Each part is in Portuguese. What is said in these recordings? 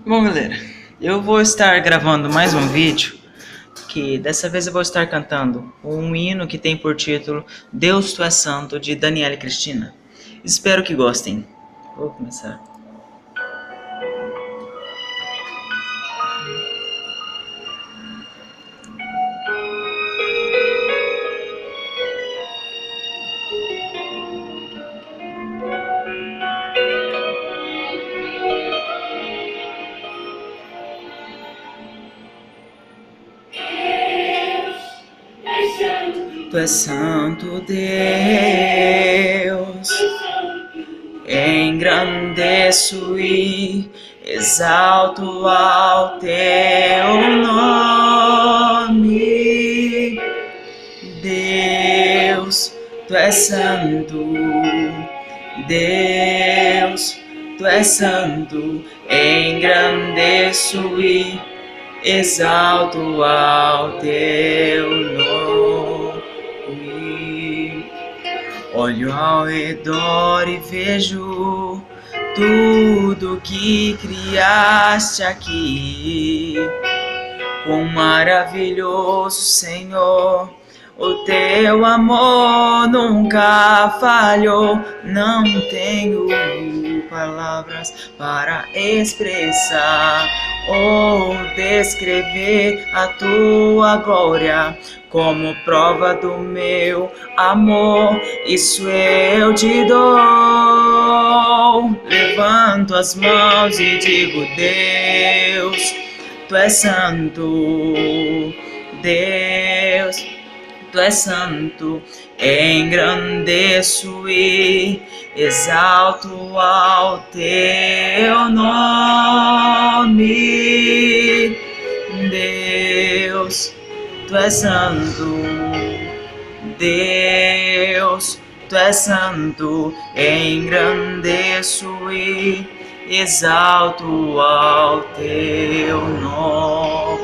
Bom, galera, eu vou estar gravando mais um vídeo que dessa vez eu vou estar cantando um hino que tem por título Deus Tu És Santo, de Daniela e Cristina. Espero que gostem. Vou começar. Tu és santo, Deus, engrandeço e exalto ao teu nome. Deus, tu és santo, Deus, tu és santo, engrandeço e exalto ao teu nome. Olho ao redor e vejo tudo que criaste aqui. Quão maravilhoso, Senhor, o teu amor nunca falhou. Não tenho palavras para expressar ou descrever a tua glória. Como prova do meu amor, isso eu te dou. Levanto as mãos e digo: Deus, tu és santo, Deus, tu és santo. Engrandeço e exalto ao teu nome. Deus, tu és santo, Deus, tu és santo. Engrandeço e exalto ao teu nome.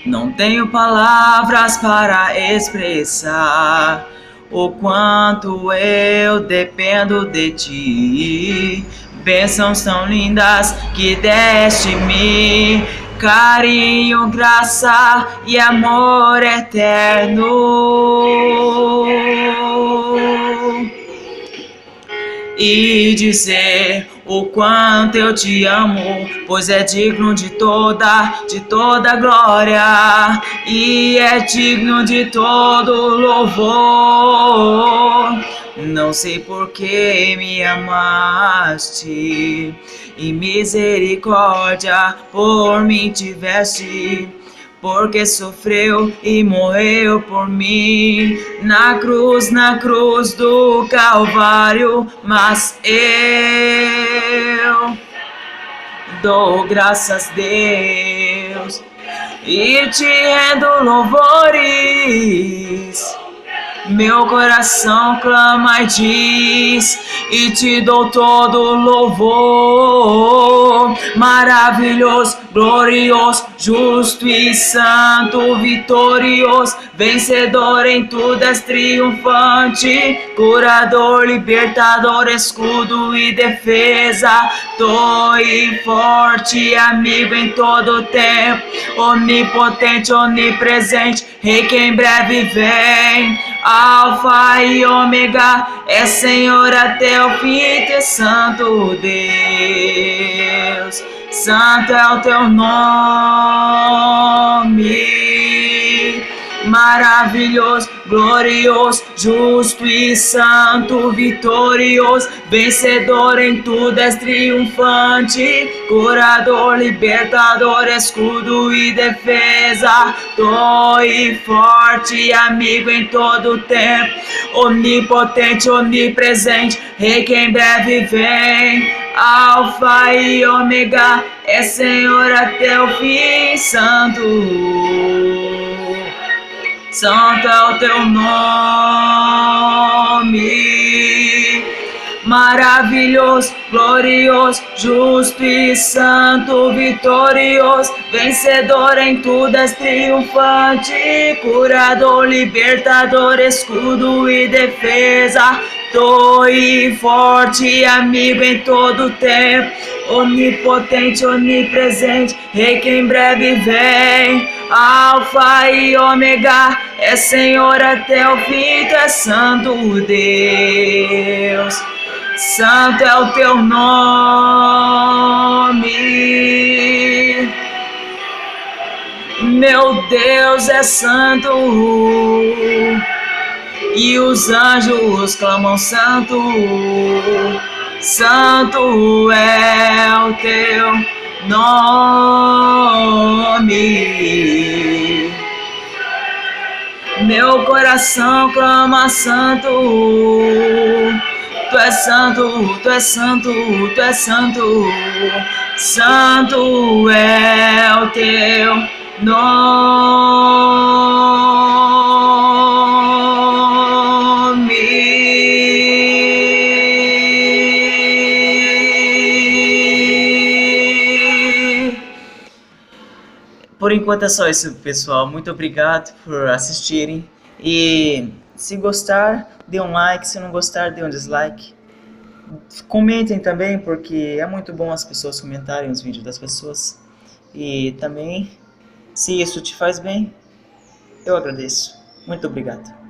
Não tenho palavras para expressar o quanto eu dependo de ti. Bênçãos tão lindas que deste-me, carinho, graça e amor eterno. E dizer o quanto eu te amo, pois é digno de toda glória e é digno de todo louvor. Não sei por que me amaste, e misericórdia por mim tiveste, porque sofreu e morreu por mim na cruz do Calvário. Mas eu dou graças a Deus e te rendo louvores. Meu coração clama e diz, e te dou todo louvor. Maravilhoso, glorioso, justo e santo, vitorioso, vencedor em tudo és triunfante, curador, libertador, escudo e defesa, torre forte, amigo em todo tempo, onipotente, onipresente, rei que em breve vem. Alfa e ômega, é Senhor até o fim, tu és santo, Deus, santo é o teu nome. Maravilhoso, glorioso, justo e santo, vitorioso, vencedor em tudo és triunfante, curador, libertador, escudo e defesa, torre forte, amigo em todo tempo, onipotente, onipresente, rei que em breve vem. Alfa e ômega, é Senhor até o fim, santo, santo é o teu nome. Maravilhoso, glorioso, justo e santo, vitorioso, vencedor em tudo és triunfante, curador, libertador, escudo e defesa, torre forte, amigo em todo tempo, onipotente, onipresente, Rei que em breve vem, Alfa e Ômega, é Senhor até o fim, tu és santo Deus, santo é o teu nome, meu Deus é santo, e os anjos clamam santo, santo é o teu nome. Meu coração clama santo, tu és santo, tu és santo, tu és santo, santo é o teu nome. Por enquanto é só isso, pessoal. Muito obrigado por assistirem. E se gostar, dê um like. Se não gostar, dê um dislike. Comentem também, porque é muito bom as pessoas comentarem os vídeos das pessoas. E também, se isso te faz bem, eu agradeço. Muito obrigado.